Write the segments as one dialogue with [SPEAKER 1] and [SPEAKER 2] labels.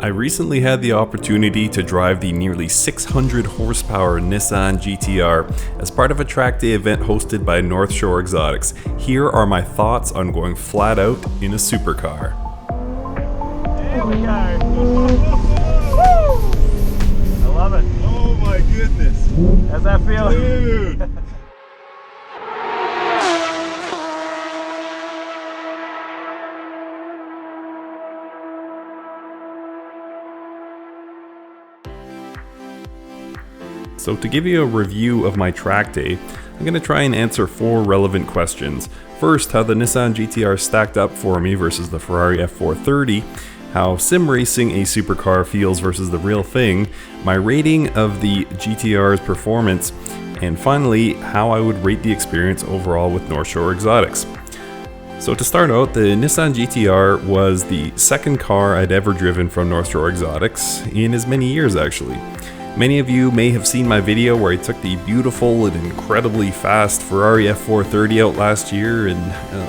[SPEAKER 1] I recently had the opportunity to drive the nearly 600 horsepower Nissan GT-R as part of a track day event hosted by North Shore Exotics. Here are my thoughts on going flat out in a supercar.
[SPEAKER 2] There we go. I love it.
[SPEAKER 3] Oh my goodness.
[SPEAKER 2] How's that feel?
[SPEAKER 3] Dude.
[SPEAKER 1] So to give you a review of my track day, I'm going to try and answer 4 relevant questions. First, how the Nissan GT-R stacked up for me versus the Ferrari F430, how sim racing a supercar feels versus the real thing, my rating of the GT-R's performance, and finally, how I would rate the experience overall with North Shore Exotics. So to start out, the Nissan GT-R was the second car I'd ever driven from North Shore Exotics in as many years actually. Many of you may have seen my video where I took the beautiful and incredibly fast Ferrari F430 out last year, and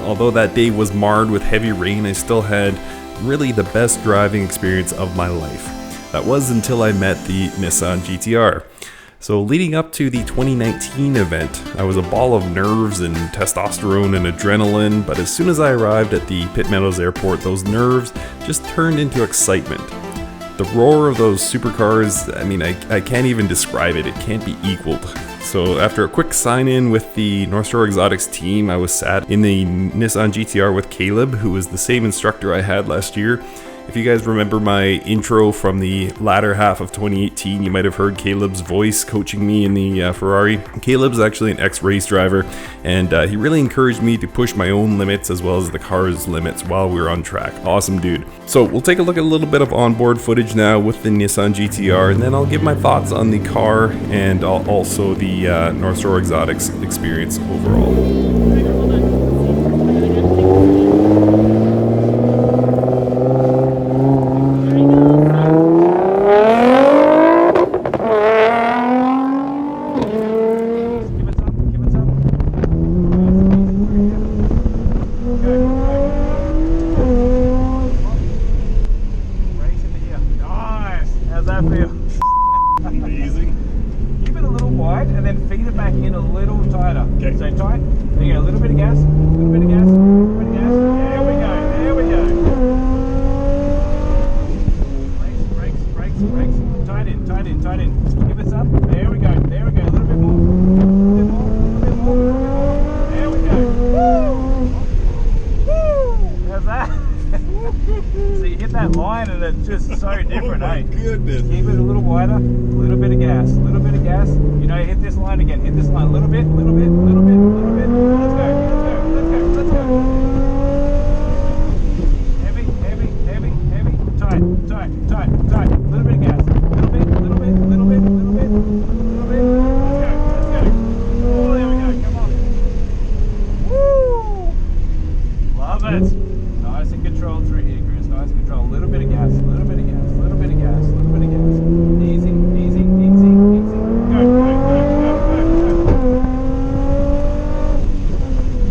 [SPEAKER 1] although that day was marred with heavy rain, I still had really the best driving experience of my life. That was until I met the Nissan GT-R. So leading up to the 2019 event, I was a ball of nerves and testosterone and adrenaline, but as soon as I arrived at the Pitt Meadows Airport, those nerves just turned into excitement. The roar of those supercars, I mean, I can't even describe it. It can't be equaled. So after a quick sign-in with the North Shore Exotics team, I was sat in the Nissan GT-R with Caleb, who was the same instructor I had last year. If you guys remember my intro from the latter half of 2018, you might have heard Caleb's voice coaching me in the Ferrari. Caleb's actually an ex-race driver, and he really encouraged me to push my own limits as well as the car's limits while we were on track. Awesome dude. So we'll take a look at a little bit of onboard footage now with the Nissan GT-R, and then I'll give my thoughts on the car and also the North Shore Exotics experience overall.
[SPEAKER 2] Amazing. Keep it a little wide and then feed it back in a little tighter. Okay. So tight. There you go. A little bit of gas. A little bit of gas. A little bit of gas. There we go. There we go. Brakes, brakes, brakes, brakes. Tight in, tight in, tight in. Give us up. There we go. There we go. A little bit more. A little bit more. A little bit more. A little bit more. There we go. Woo! Woo! How's that? So you hit that line and it's just so different,
[SPEAKER 3] oh my goodness.
[SPEAKER 2] Keep it a little wider, a little bit of gas, a little bit of gas. You know, hit this line again, hit this line a little bit, little bit, little bit, little bit. Let's go, let's go, let's go, let's go. Heavy, heavy, heavy, heavy. Tight, tight, tight, tight. A little bit of gas, little bit, little bit, little bit, little bit, little bit. Let's go, let's go. Oh, there we go, come on. Woo! Love it. Nice and controlled through here, Chris. Nice and controlled. A little bit of gas, a little bit of gas, a little bit of gas, a little bit of gas. Easy, easy, easy, easy. Go, go, go, go, go, go.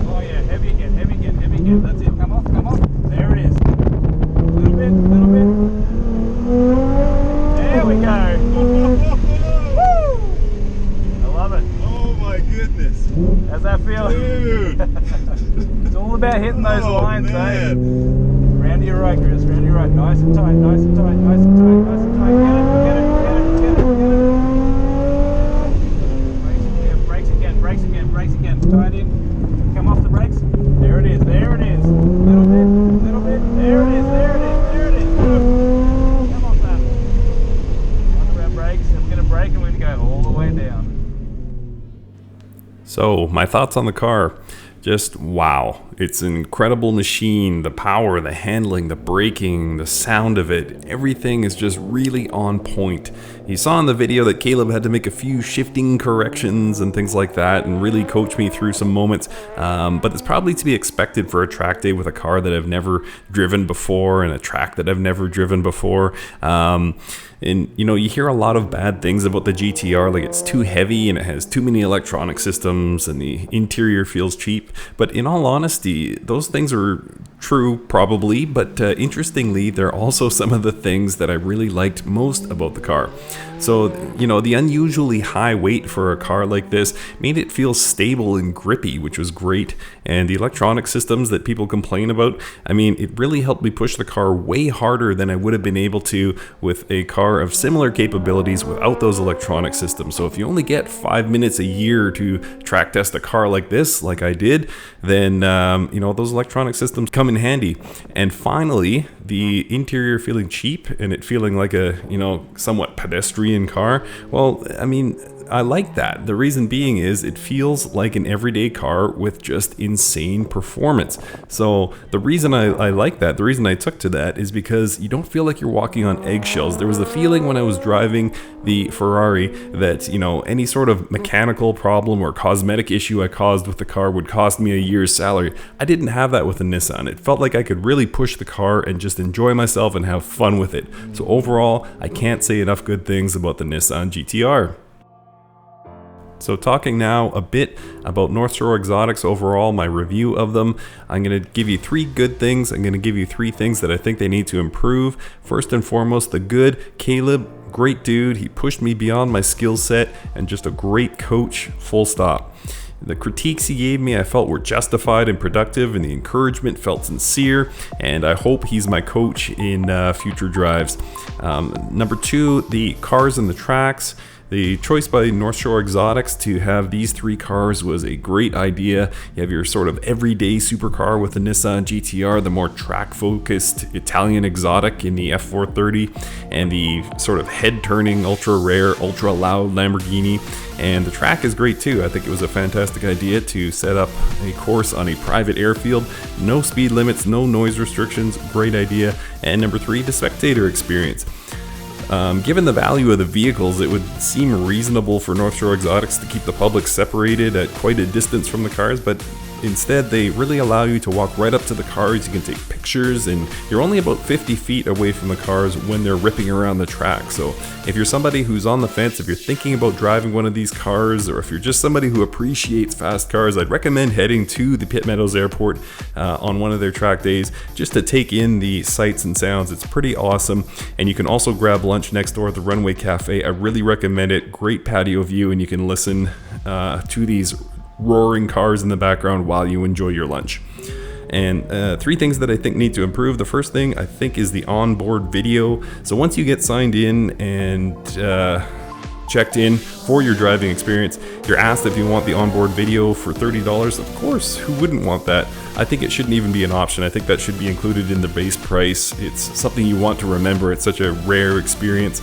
[SPEAKER 2] Oh yeah, heavy again, heavy again, heavy again. That's it. Come off, come off. There it is. A little bit, a little bit. There we go. Woo! I love it.
[SPEAKER 3] Oh my goodness.
[SPEAKER 2] How's that feel?
[SPEAKER 3] Dude.
[SPEAKER 2] It's all about hitting those lines,
[SPEAKER 3] man.
[SPEAKER 2] eh? Round to your right, Chris. Round to your right. Nice and tight, nice and tight, nice and tight, nice and tight. Get it, get it, get it, get it, get it. Brakes again, brakes again, brakes again, brakes again. Tight in. Come off the brakes. There it is, there it is. Little bit, little bit. There it is, there it is, there it is. Good. Come off that. Under our brakes, and we're going to brake and we're going to go all the way down.
[SPEAKER 1] So my thoughts on the car. Just wow, it's an incredible machine. The power, the handling, the braking, the sound of it, everything is just really on point. You saw in the video that Caleb had to make a few shifting corrections and things like that and really coach me through some moments, but it's probably to be expected for a track day with a car that I've never driven before and a track that I've never driven before. And you know, you hear a lot of bad things about the GT-R, like it's too heavy and it has too many electronic systems and the interior feels cheap. But in all honesty, those things are True, probably, but interestingly, they're also some of the things that I really liked most about the car. So, the unusually high weight for a car like this made it feel stable and grippy, which was great. And the electronic systems that people complain about, it really helped me push the car way harder than I would have been able to with a car of similar capabilities without those electronic systems. So if you only get 5 minutes a year to track test a car like this, like I did, then, those electronic systems come in handy. And finally, the interior feeling cheap and it feeling like a, somewhat pedestrian car. Well, I like that. The reason being is it feels like an everyday car with just insane performance. So the reason I like that, the reason I took to that is because you don't feel like you're walking on eggshells. There was the feeling when I was driving the Ferrari that, any sort of mechanical problem or cosmetic issue I caused with the car would cost me a year's salary. I didn't have that with the Nissan. It felt like I could really push the car and just enjoy myself and have fun with it. So overall, I can't say enough good things about the Nissan GT-R. So talking now a bit about North Shore Exotics overall, my review of them. I'm going to give you 3 good things. I'm going to give you 3 things that I think they need to improve. First and foremost, the good. Caleb, great dude. He pushed me beyond my skill set and just a great coach, full stop. The critiques he gave me I felt were justified and productive, and the encouragement felt sincere, and I hope he's my coach in future drives. Number 2, the cars and the tracks. The choice by North Shore Exotics to have these 3 cars was a great idea. You have your sort of everyday supercar with the Nissan GT-R, the more track-focused Italian exotic in the F430, and the sort of head-turning, ultra-rare, ultra-loud Lamborghini. And the track is great too. I think it was a fantastic idea to set up a course on a private airfield. No speed limits, no noise restrictions, great idea. And number 3, the spectator experience. Given the value of the vehicles, it would seem reasonable for North Shore Exotics to keep the public separated at quite a distance from the cars, but instead they really allow you to walk right up to the cars. You can take pictures, and you're only about 50 feet away from the cars when they're ripping around the track. So if you're somebody who's on the fence, if you're thinking about driving one of these cars, or if you're just somebody who appreciates fast cars, I'd recommend heading to the Pitt Meadows Airport on one of their track days just to take in the sights and sounds. It's pretty awesome. And you can also grab lunch next door at the Runway Cafe. I really recommend it. Great patio view, and you can listen to these roaring cars in the background while you enjoy your lunch. And 3 things that I think need to improve. The first thing I think is the onboard video. So once you get signed in and checked in for your driving experience, you're asked if you want the onboard video for $30. Of course, who wouldn't want that? I think it shouldn't even be an option. I think that should be included in the base price. It's something you want to remember. It's such a rare experience.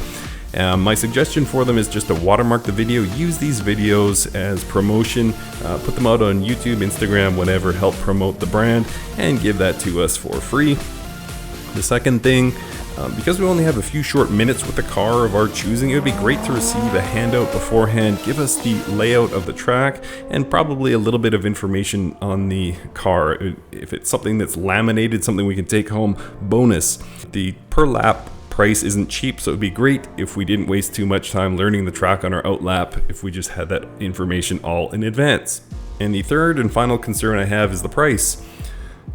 [SPEAKER 1] My suggestion for them is just to watermark the video. Use these videos as promotion, put them out on YouTube, Instagram, whatever, help promote the brand, and give that to us for free. The second thing, because we only have a few short minutes with the car of our choosing, it would be great to receive a handout beforehand, give us the layout of the track, and probably a little bit of information on the car. If it's something that's laminated, something we can take home, bonus. The per lap price isn't cheap, so it'd be great if we didn't waste too much time learning the track on our outlap, if we just had that information all in advance. And the third and final concern I have is the price.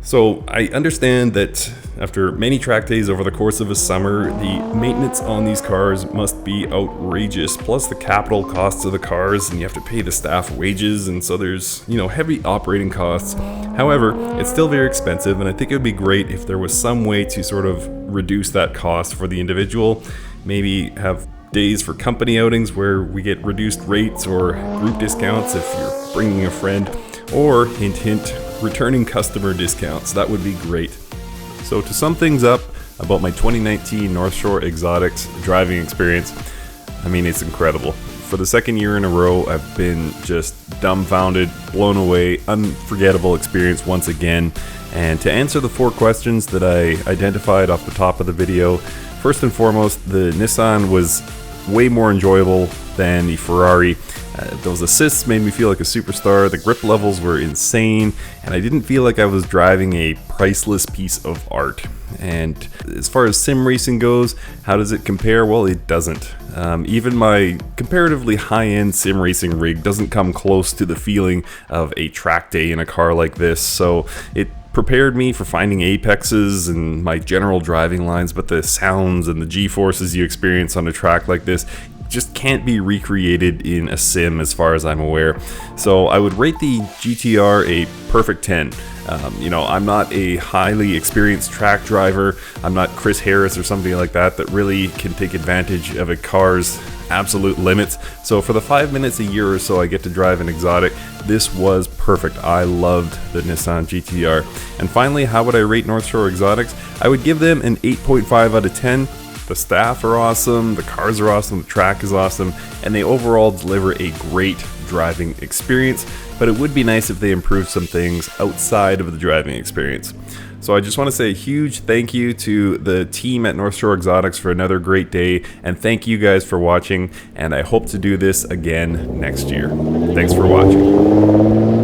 [SPEAKER 1] So I understand that after many track days over the course of a summer, the maintenance on these cars must be outrageous, plus the capital costs of the cars, and you have to pay the staff wages, and so there's, heavy operating costs. However, it's still very expensive, and I think it would be great if there was some way to sort of reduce that cost for the individual. Maybe have days for company outings where we get reduced rates or group discounts if you're bringing a friend, or hint hint, returning customer discounts. That would be great. So to sum things up about my 2019 North Shore Exotics driving experience, it's incredible. For the second year in a row, I've been just dumbfounded, blown away, unforgettable experience once again. And to answer the 4 questions that I identified off the top of the video, first and foremost, the Nissan was way more enjoyable than the Ferrari. Those assists made me feel like a superstar. The grip levels were insane, and I didn't feel like I was driving a priceless piece of art. And as far as sim racing goes, how does it compare? Well, it doesn't. Even my comparatively high-end sim racing rig doesn't come close to the feeling of a track day in a car like this. So it prepared me for finding apexes and my general driving lines, but the sounds and the G-forces you experience on a track like this just can't be recreated in a sim as far as I'm aware. So I would rate the GT-R a perfect 10. You know, I'm not a highly experienced track driver. I'm not Chris Harris or somebody like that really can take advantage of a car's absolute limits. So for the 5 minutes a year or so I get to drive an exotic, this was perfect. I loved the Nissan GT-R. And finally, how would I rate North Shore Exotics? I would give them an 8.5 out of 10. The staff are awesome, the cars are awesome, the track is awesome, and they overall deliver a great driving experience, but it would be nice if they improved some things outside of the driving experience. So I just want to say a huge thank you to the team at North Shore Exotics for another great day, and thank you guys for watching, and I hope to do this again next year. Thanks for watching.